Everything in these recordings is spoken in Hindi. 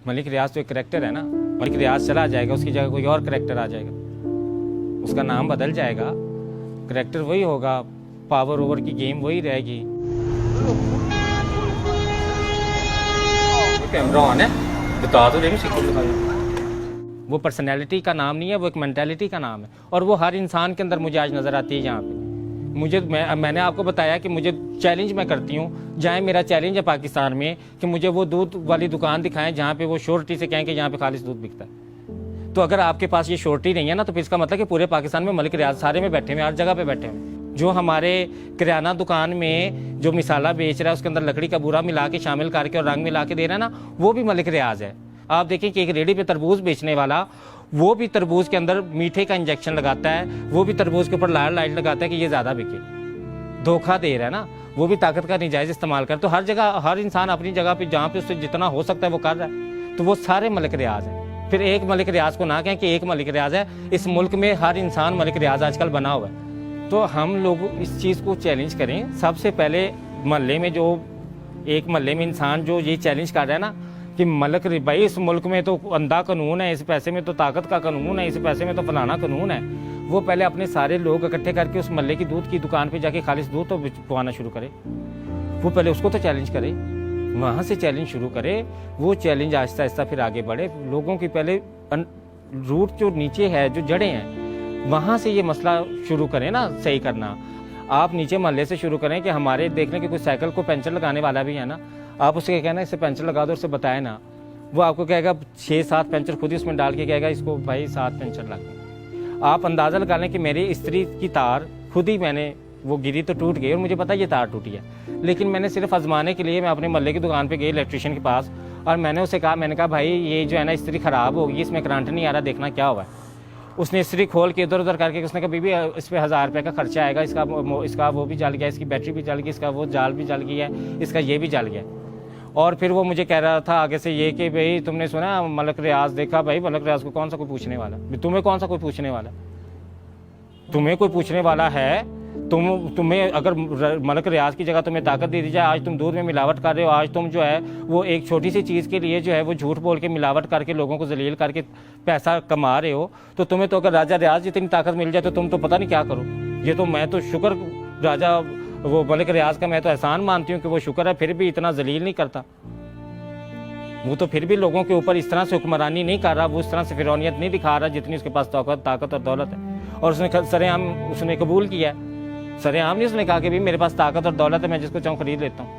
मलिक रियाज तो एक करैक्टर है ना। मलिक रियाज चला जाएगा, उसकी जगह कोई और करैक्टर आ जाएगा, उसका नाम बदल जाएगा, करैक्टर वही होगा, पावर ओवर की गेम वही रहेगी। कैमरा ऑन है, बता तो देखो। वो पर्सनैलिटी का नाम नहीं है, वो एक मेंटालिटी का नाम है, और वो हर इंसान के अंदर मुझे आज नज़र आती है। यहाँ पे मैंने आपको बताया कि मुझे चैलेंज मैं करती हूँ, जहाँ मेरा चैलेंज है पाकिस्तान में कि मुझे वो दूध वाली दुकान दिखाएं जहाँ पे वो श्योरिटी से कहें कि यहाँ पे खालिश दूध बिकता है। तो अगर आपके पास ये श्योरिटी नहीं है ना, तो फिर इसका मतलब कि पूरे पाकिस्तान में मलिक रियाज सारे में बैठे हुए, हर जगह पे बैठे हुए। जो हमारे किराना दुकान में जो मिसाला बेच रहा है, उसके अंदर लकड़ी का बूरा मिला के शामिल करके और रंग मिला के दे रहा है ना, वो भी मलिक रियाज है। आप देखें कि एक रेडी पे तरबूज बेचने वाला, वो भी तरबूज के अंदर मीठे का इंजेक्शन लगाता है, वो भी तरबूज के ऊपर लाइट लगाता है कि ये ज़्यादा बिके, धोखा दे रहा है ना, वो भी ताकत का नाजायज़ इस्तेमाल कर। तो हर जगह हर इंसान अपनी जगह पे जहाँ पे उससे जितना हो सकता है वो कर रहा है, तो वो सारे मलिक रियाज हैं। फिर एक मलिक रियाज को ना कहें कि एक मलिक रियाज है, इस मुल्क में हर इंसान मलिक रियाज आजकल बना हुआ है। तो हम लोग इस चीज़ को चैलेंज करें। सबसे पहले मोहल्ले में, जो एक मोहल्ले में इंसान जो ये चैलेंज कर रहा है ना कि मलिक भाई इस मुल्क में तो अंधा कानून है, इस पैसे में तो ताकत का कानून है, इस पैसे में तो फलाना कानून है, वो पहले अपने सारे लोग इकट्ठे करके उस मोहल्ले की दूध की दुकान पे जाके खालिश दूध तो पवाना शुरू करे। वो पहले उसको तो चैलेंज करे, वहाँ से चैलेंज शुरू करे। वो चैलेंज आहिस्ता आहिस्ता फिर आगे बढ़े। लोगों की पहले रूट जो नीचे है, जो जड़ें हैं, वहाँ से ये मसला शुरू करें ना सही करना। आप नीचे मोहल्ले से शुरू करें कि हमारे देखने के कोई साइकिल को पंचर लगाने वाला भी है ना, आप उससे कहना इससे पंचर लगा दो, उससे बताए ना, वो आपको कहेगा 6-7 पंचर खुद ही उसमें डाल के कहेगा इसको भाई 7 पंचर लगे। आप अंदाज़ा लगा लें कि मेरी इस्त्री की तार खुद ही मैंने वो गिरी तो टूट गई और मुझे पता ये तार टूटी है, लेकिन मैंने सिर्फ आजमाने के लिए मैं अपने मोहल्ले की दुकान पे गई इलेक्ट्रिशियन के पास और मैंने उसे कहा, मैंने कहा भाई ये जो है ना इस्त्री ख़राब होगी, इसमें करंट नहीं आ रहा, देखना क्या हुआ है। उसने इस्त्री खोल के इधर उधर करके उसने कहा बीबी इस पर 1000 रुपये का खर्चा आएगा, इसका वो भी जल गया, इसकी बैटरी भी जल गई, इसका वो जाल भी जल गया है, इसका ये भी जल गया। और फिर वो मुझे कह रहा था आगे से ये कि भाई तुमने सुना मलिक रियाज देखा, भाई मलिक रियाज को कौन सा कोई पूछने वाला, तुम्हें कौन सा कोई पूछने वाला, तुम्हें कोई पूछने वाला है? तुम्हें अगर मलिक रियाज की जगह तुम्हें ताकत दे दी जाए, आज तुम दूध में मिलावट कर रहे हो, आज तुम जो है वो एक छोटी सी चीज़ के लिए जो है वो झूठ बोल के मिलावट करके लोगों को जलील करके पैसा कमा रहे हो, तो तुम्हें तो अगर राजा रियाज जितनी ताकत मिल जाए तो तुम तो पता नहीं क्या करो। ये तो मैं तो शुक्र राजा वो मलिक रियाज का मैं तो एहसान मानती हूँ कि वो शुक्र है फिर भी इतना जलील नहीं करता। वो तो फिर भी लोगों के ऊपर इस तरह से हुक्मरानी नहीं कर रहा, वो इस तरह से फिरौनियत नहीं दिखा रहा जितनी उसके पास ताकत और दौलत है। और उसने सरेआम उसने कबूल किया है, सरेआम नहीं उसने कहा कि भाई मेरे पास ताकत और दौलत है, मैं जिसको चाहूँ खरीद लेता हूँ,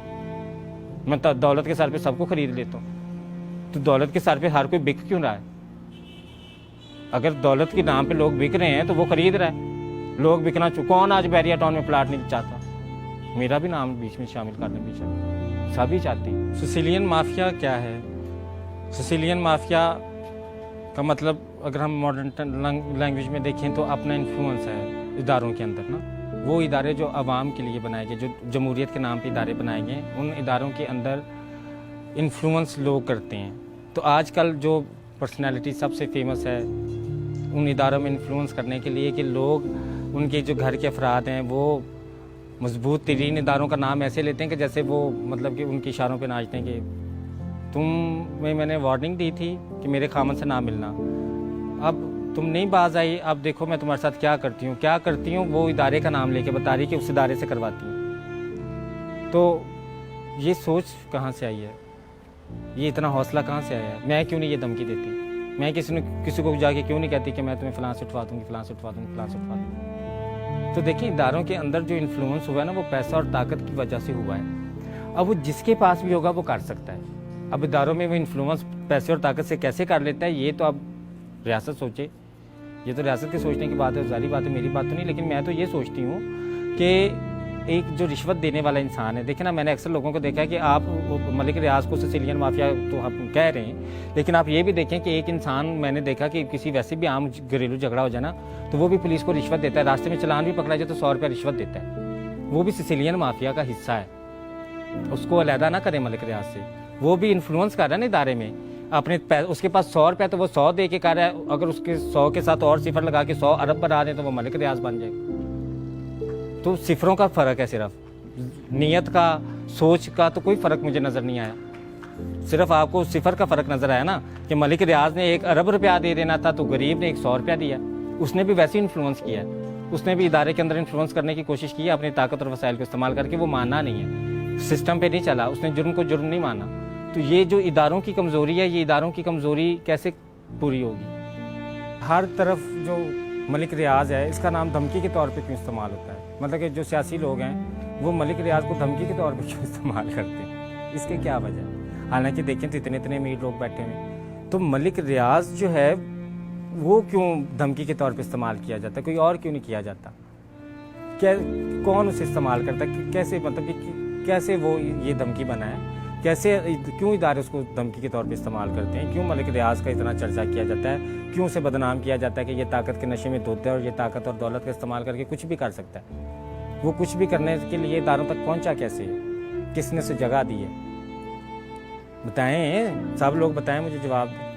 मैं दौलत के सर पे सबको खरीद लेता हूँ। तो दौलत के सर पे हर कोई बिक क्यों रहा है? अगर दौलत के नाम पे लोग बिक रहे हैं तो वो खरीद रहा है। लोग बिकना कौन आज बैरिया टाउन में प्लाट नहीं चाहता? मेरा भी नाम बीच में शामिल करने पीछे सभी चाहती है। सिसिलियन माफिया क्या है? सिसिलियन माफिया का मतलब अगर हम मॉडर्न लैंग्वेज में देखें तो अपना इन्फ्लुएंस है इदारों के अंदर ना, वो इदारे जो आवाम के लिए बनाए गए, जो जमहूरियत के नाम पे इदारे बनाए गए, उन इदारों के अंदर इन्फ्लुएंस लोग करते हैं। तो आजकल जो पर्सनैलिटी सबसे फेमस है उन इदारों में इन्फ्लुएंस करने के लिए कि लोग उनके जो घर के अफराद हैं वो मजबूत तरीन इदारों का नाम ऐसे लेते हैं कि जैसे वो मतलब कि उनके इशारों पे नाचते हैं कि तुम्हें मैंने वार्निंग दी थी कि मेरे खामन से ना मिलना, अब तुम नहीं बाज आई, अब देखो मैं तुम्हारे साथ क्या करती हूँ, वो इदारे का नाम लेके बता रही कि उस इदारे से करवाती हूँ। तो ये सोच कहाँ से आई है? ये इतना हौसला कहाँ से आया है? मैं क्यों नहीं ये धमकी देती? मैं किसी को जाके क्यों नहीं कहती कि मैं तुम्हें फलां से उठवा दूँगी, फलां से उठवा दूँगी, फलां से उठवा दूँगी? तो देखिए इदारों के अंदर जो इन्फ्लुएंस हुआ है ना, वो पैसा और ताकत की वजह से हुआ है। अब वो जिसके पास भी होगा वो कर सकता है। अब इदारों में वो इन्फ्लुएंस पैसे और ताकत से कैसे कर लेता है, ये तो अब रियासत सोचे, ये तो रियासत के सोचने की बात है, जारी बात है, मेरी बात तो नहीं। लेकिन मैं तो ये सोचती हूँ कि एक जो रिश्वत देने वाला इंसान है, देखिए ना, मैंने अक्सर लोगों को देखा है कि आप मलिक रियाज को सिसिलियन माफिया तो हम कह रहे हैं, लेकिन आप ये भी देखें कि एक इंसान मैंने देखा कि किसी वैसे भी आम घरेलू झगड़ा हो जाए ना, तो वो भी पुलिस को रिश्वत देता है, रास्ते में चलान भी पकड़ा जाए तो 100 रुपया रिश्वत देता है। वो भी सिसिलियन माफिया का हिस्सा है, उसको अलहदा ना करें मलिक रियाज से। वो भी इन्फ्लुएंस कर रहा है ना इदारे में अपने उसके पास 100 रुपया तो वो 100 दे के कर रहा है, अगर उसके 100 के साथ और सिफर लगा के 100 अरब बना दें तो वो मलिक रियाज बन जाएगा। तो सिफरों का फ़र्क है, सिर्फ नीयत का, सोच का तो कोई फ़र्क मुझे नज़र नहीं आया। सिर्फ आपको सिफर का फ़र्क नज़र आया ना कि मलिक रियाज ने 1 अरब रुपया दे देना था तो गरीब ने 100 रुपया दिया। उसने भी वैसे ही इन्फ्लुएंस किया, उसने भी इदारे के अंदर इन्फ्लुएंस करने की कोशिश की अपनी ताकत और वसाइल को इस्तेमाल करके। वो मानना नहीं है, सिस्टम पे नहीं चला, उसने जुर्म को जुर्म नहीं माना। तो ये जो इदारों की कमज़ोरी है, ये इदारों की कमज़ोरी कैसे पूरी होगी? हर तरफ जो मलिक रियाज है, इसका नाम धमकी के तौर पे क्यों इस्तेमाल होता है? मतलब कि जो सियासी लोग हैं वो मलिक रियाज को धमकी के तौर पे क्यों इस्तेमाल करते हैं? इसके क्या वजह है? हालांकि देखें तो इतने इतने अमीर लोग बैठे हैं, तो मलिक रियाज जो है वो क्यों धमकी के तौर पे इस्तेमाल किया जाता है? कोई और क्यों नहीं किया जाता? क्या कौन उसे इस्तेमाल करता है? कैसे, मतलब कि कैसे वो ये धमकी बना है? कैसे, क्यों इदारे उसको धमकी के तौर पे इस्तेमाल करते हैं? क्यों मलिक रियाज का इतना चर्चा किया जाता है? क्यों उसे बदनाम किया जाता है कि ये ताकत के नशे में धोता है और ये ताकत और दौलत का इस्तेमाल करके कुछ भी कर सकता है? वो कुछ भी करने के लिए इदारों तक पहुंचा कैसे? किसने उसे जगह दी है? बताएं, सब लोग बताएं, मुझे जवाब दें।